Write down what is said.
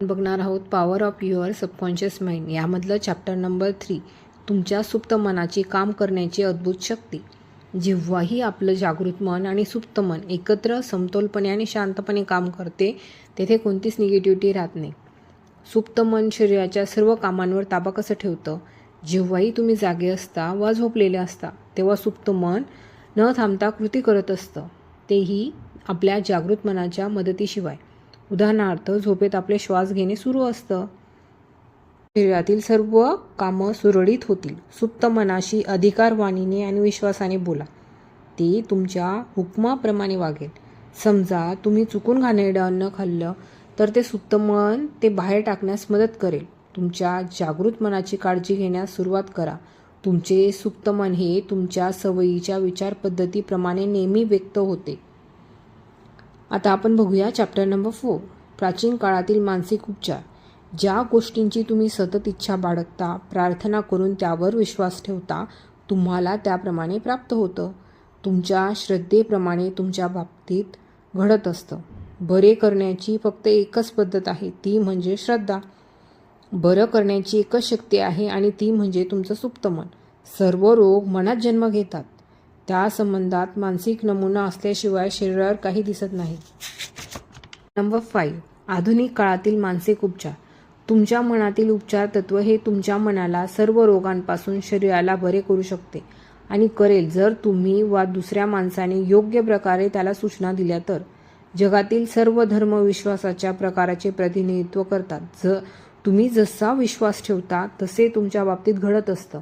बघणार आहोत power of your subconscious mind यामधलं चॅप्टर नंबर 3 तुमच्या सुप्त मनाची काम करण्याची अद्भुत शक्ती. जेव्हाही आपलं जागृत मन आणि सुप्त मन एकत्र समतोलपणे आणि शांतपणे काम करते तेथे कोणतीच निगेटिव्हिटी राहत नाही. सुप्त मन शरीराच्या सर्व कामांवर ताबा कसं ठेवतं? जेव्हाही तुम्ही जागे असता वा झोपलेले असता तेव्हा सुप्त मन न थांबता कृती करत असतं, तेही आपल्या जागृत मनाच्या मदतीशिवाय. उदाहरणार्थ झोपेत आपले श्वास घेणे सुरू असतं. शरीरातील सर्व कामं सुरळीत होतील. सुप्त मनाशी अधिकारवाणीने आणि विश्वासाने बोला. ते तुमच्या हुकमाप्रमाणे वागेल. समजा तुम्ही चुकून घाणेरडं अन्न खाल्लं तर ते सुप्त मन ते बाहेर टाकण्यास मदत करेल. तुमच्या जागृत मनाची काळजी घेण्यास सुरुवात करा. तुमचे सुप्त मन हे तुमच्या सवयीच्या विचारपद्धतीप्रमाणे नेहमी व्यक्त होते. आता आपण बघूया चॅप्टर नंबर 4 प्राचीन काळातील मानसिक उपचार. ज्या गोष्टींची तुम्ही सतत इच्छा बाळगता, प्रार्थना करून त्यावर विश्वास ठेवता, तुम्हाला त्याप्रमाणे प्राप्त होतं. तुमच्या श्रद्धेप्रमाणे तुमच्या बाबतीत घडत असतं. बरे करण्याची फक्त एकच पद्धत आहे, ती म्हणजे श्रद्धा. बरं करण्याची एकच शक्ती आहे आणि ती म्हणजे तुमचं सुप्त मन. सर्व रोग मनात जन्म घेतात. त्या संबंधात मानसिक नमुना असल्याशिवाय शरीरावर काही दिसत नाही. नंबर 5 आधुनिक काळातील मानसिक उपचार. तुमच्या मनातील उपचार तत्व हे तुमच्या मनाला सर्व रोगांपासून शरीराला बरे करू शकते आणि करेल जर तुम्ही वा दुसऱ्या माणसाने योग्य प्रकारे त्याला सूचना दिल्या तर. जगातील सर्व धर्म विश्वासाच्या प्रकाराचे प्रतिनिधित्व करतात. तुम्ही जसा विश्वास ठेवता तसे तुमच्या बाबतीत घडत असतं.